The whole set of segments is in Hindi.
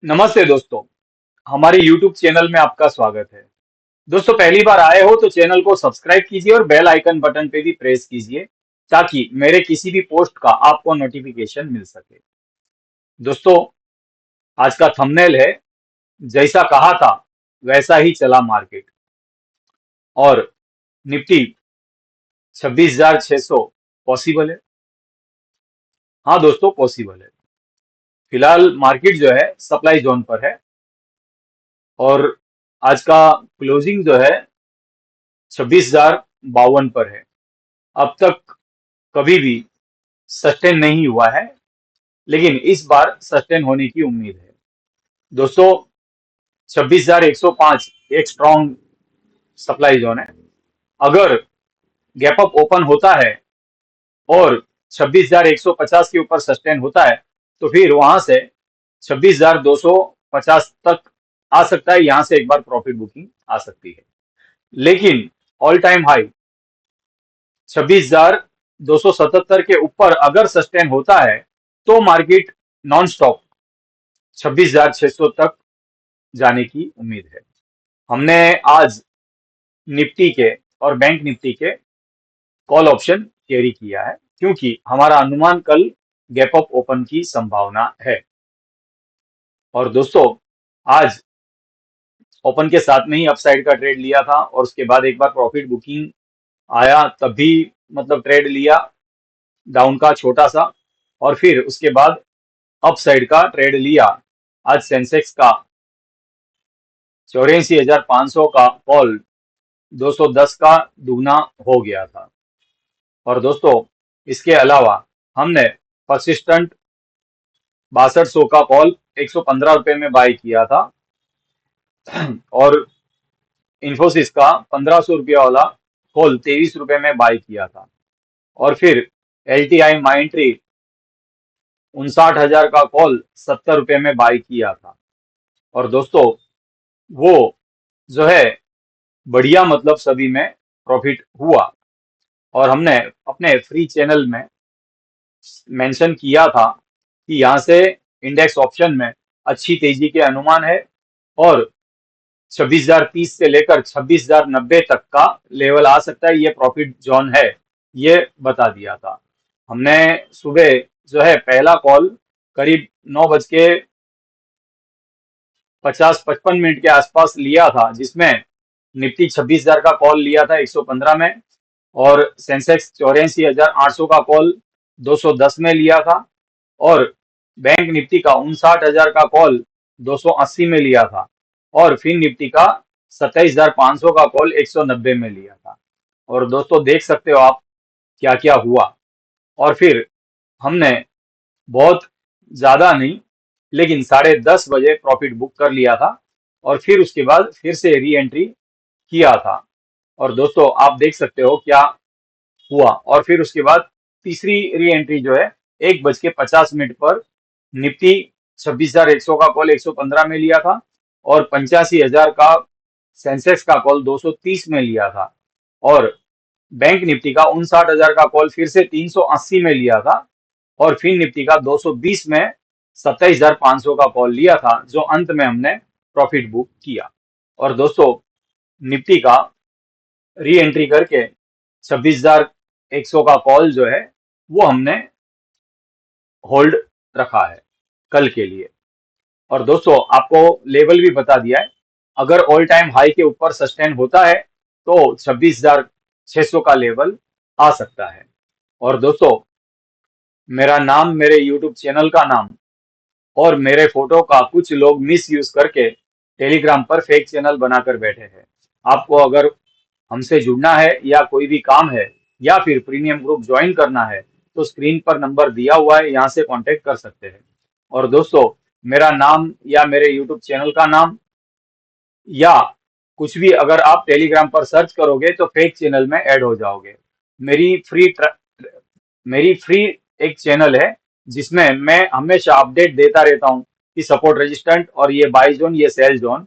नमस्ते दोस्तों, हमारे YouTube चैनल में आपका स्वागत है। दोस्तों पहली बार आए हो तो चैनल को सब्सक्राइब कीजिए और बेल आइकन बटन पे भी प्रेस कीजिए ताकि मेरे किसी भी पोस्ट का आपको नोटिफिकेशन मिल सके। दोस्तों आज का थंबनेल है, जैसा कहा था वैसा ही चला मार्केट और निफ्टी 26,600 पॉसिबल है। हाँ दोस्तों पॉसिबल है। फिलहाल मार्केट जो है सप्लाई जोन पर है और आज का क्लोजिंग जो है 26,052 पर है। अब तक कभी भी सस्टेन नहीं हुआ है, लेकिन इस बार सस्टेन होने की उम्मीद है। दोस्तों 26,105 एक स्ट्रॉन्ग सप्लाई जोन है। अगर गैप अप ओपन होता है और 26,150 के ऊपर सस्टेन होता है तो फिर वहां से 26,250 तक आ सकता है। यहां से एक बार प्रॉफिट बुकिंग आ सकती है, लेकिन ऑल टाइम हाई 26,277 के ऊपर अगर सस्टेन होता है तो मार्केट नॉन स्टॉप 26,600 तक जाने की उम्मीद है। हमने आज निफ्टी के और बैंक निफ्टी के कॉल ऑप्शन कैरी किया है क्योंकि हमारा अनुमान कल गैप अप ओपन की संभावना है। और दोस्तों आज ओपन के साथ में ही अपसाइड का ट्रेड लिया था और उसके बाद एक बार प्रॉफिट बुकिंग आया तब भी मतलब ट्रेड लिया डाउन का छोटा सा, और फिर उसके बाद अपसाइड का ट्रेड लिया। आज सेंसेक्स का 84,500 का कॉल 210 का दुगना हो गया था। और दोस्तों इसके अलावा हमने परसिस्टेंट 6200 का कॉल 115 रुपए में बाय किया था और इन्फोसिस का 1500 रुपया वाला कॉल 23 रुपए में बाय किया था। और फिर LTI माइंट्री 59,000 का कॉल 70 रुपए में बाय किया था। और दोस्तों वो जो है बढ़िया मतलब सभी में प्रॉफिट हुआ। और हमने अपने फ्री चैनल में मेंशन किया था कि यहाँ से इंडेक्स ऑप्शन में अच्छी तेजी के अनुमान है और 26,030 से लेकर 26,090 तक का लेवल आ सकता है, ये प्रॉफिट जोन है, ये बता दिया था हमने। सुबह जो है पहला कॉल करीब 9:50-55 के आसपास लिया था, जिसमें निफ्टी 26,000 का कॉल लिया था 115 में और सेंसेक्स 84,800 का कॉल 210 में लिया था और बैंक निफ्टी का 59,000 का कॉल 280 में लिया था और फिर निफ्टी का 27,500 का कॉल 190 में लिया था। और दोस्तों देख सकते हो आप क्या क्या हुआ। और फिर हमने बहुत ज्यादा नहीं लेकिन 10:30 बजे प्रॉफिट बुक कर लिया था और फिर उसके बाद फिर से री एंट्री किया था। और दोस्तों आप देख सकते हो क्या हुआ। और फिर उसके बाद तीसरी री एंट्री जो है 1:50 पर निफ्टी 26,100 का कॉल 115 में लिया था और 85,000 का सेंसेक्स का कॉल 230 में लिया था और बैंक निफ्टी का 59,000 का कॉल फिर से 380 में लिया था और फिर निफ्टी का 220 में 27,500 का कॉल लिया था, जो अंत में हमने प्रॉफिट बुक किया। और दोस्तों निफ्टी का री एंट्री करके 26,100 का कॉल जो है वो हमने होल्ड रखा है कल के लिए। और दोस्तों आपको लेवल भी बता दिया है, अगर ऑल टाइम हाई के ऊपर सस्टेन होता है तो 26,600 का लेवल आ सकता है। और दोस्तों मेरा नाम, मेरे YouTube चैनल का नाम और मेरे फोटो का कुछ लोग मिस यूज करके टेलीग्राम पर फेक चैनल बनाकर बैठे हैं। आपको अगर हमसे जुड़ना है या कोई भी काम है या फिर प्रीमियम ग्रुप ज्वाइन करना है तो स्क्रीन पर नंबर दिया हुआ है, यहाँ से कांटेक्ट कर सकते हैं। और दोस्तों मेरा नाम या मेरे यूट्यूब चैनल का नाम या कुछ भी अगर आप टेलीग्राम पर सर्च करोगे तो फेक चैनल में ऐड हो जाओगे। मेरी फ्री मेरी फ्री एक चैनल है जिसमें मैं हमेशा अपडेट देता रहता हूँ कि सपोर्ट रेजिस्टेंट और ये बाई जोन, ये सेल जोन,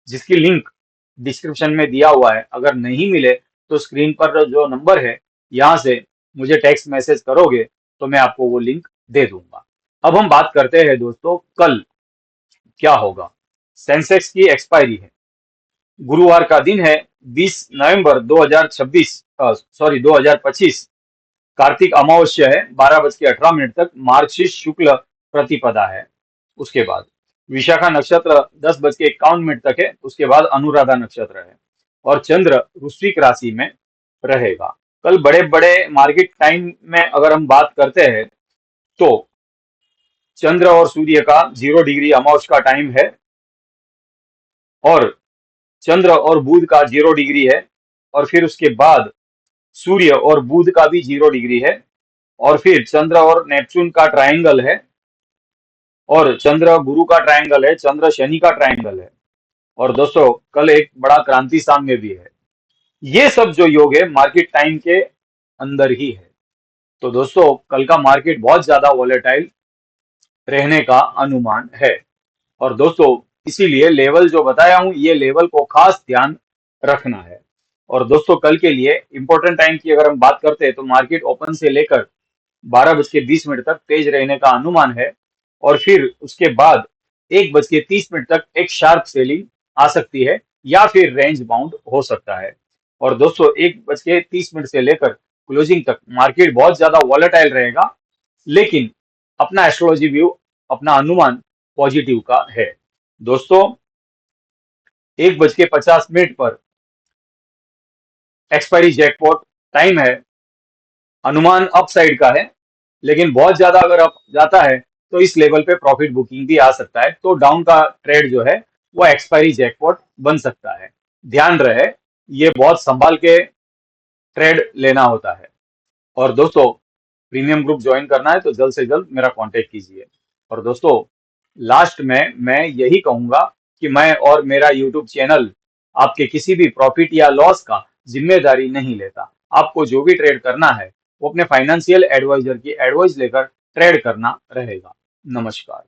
जिसकी लिंक डिस्क्रिप्शन में दिया हुआ है। अगर नहीं मिले तो स्क्रीन पर जो नंबर है यहाँ से मुझे टेक्स्ट मैसेज करोगे तो मैं आपको वो लिंक दे दूंगा। अब हम बात करते हैं दोस्तों कल क्या होगा? सेंसेक्स की एक्सपायरी है, गुरुवार का दिन है, 20 नवंबर 2026, सॉरी 2025, कार्तिक अमावस्या है, 12:18 तक, मार्गशीर्ष शुक्ल प्रतिपदा है। उसके बाद विशाखा नक्षत्र 10:51 तक है, उसके बाद अनुराधा नक्षत्र है, और चंद्र वृश्चिक राशि में रहेगा। कल बड़े बड़े मार्केट टाइम में अगर हम बात करते हैं तो चंद्र और सूर्य का 0 डिग्री अमावस्या का टाइम है, और चंद्र और बुध का 0 डिग्री है, और फिर उसके बाद सूर्य और बुध का भी 0 डिग्री है, और फिर चंद्र और नेपच्यून का ट्रायंगल है, और चंद्र गुरु का ट्रायंगल है, चंद्र शनि का ट्रायंगल है। और दोस्तों कल एक बड़ा क्रांति साम्य भी है। ये सब जो योग है मार्केट टाइम के अंदर ही है। तो दोस्तों कल का मार्केट बहुत ज्यादा वॉलेटाइल रहने का अनुमान है। और दोस्तों इसीलिए लेवल जो बताया हूं, ये लेवल को खास ध्यान रखना है। और दोस्तों कल के लिए इंपॉर्टेंट टाइम की अगर हम बात करते हैं तो मार्केट ओपन से लेकर 12:20 तक तेज रहने का अनुमान है, और फिर उसके बाद 1:30 तक एक शार्प सेलिंग आ सकती है, या फिर रेंज बाउंड हो सकता है। और दोस्तों 1:30 से लेकर क्लोजिंग तक मार्केट बहुत ज्यादा वॉलेटाइल रहेगा, लेकिन अपना एस्ट्रोलॉजी व्यू, अपना अनुमान पॉजिटिव का है। दोस्तों 1:50 पर एक्सपायरी जैकपॉट टाइम है, अनुमान अपसाइड का है, लेकिन बहुत ज्यादा अगर अप जाता है तो इस लेवल पे प्रॉफिट बुकिंग भी आ सकता है। तो डाउन का ट्रेड जो है वो एक्सपायरी जैकपॉट बन सकता है। ध्यान रहे, ये बहुत संभाल के ट्रेड लेना होता है। और दोस्तों प्रीमियम ग्रुप ज्वाइन करना है तो जल्द से जल्द मेरा कांटेक्ट कीजिए। और दोस्तों लास्ट में मैं यही कहूंगा कि मैं और मेरा यूट्यूब चैनल आपके किसी भी प्रॉफिट या लॉस का जिम्मेदारी नहीं लेता। आपको जो भी ट्रेड करना है वो अपने फाइनेंशियल एडवाइजर की एडवाइस लेकर ट्रेड करना रहेगा। नमस्कार।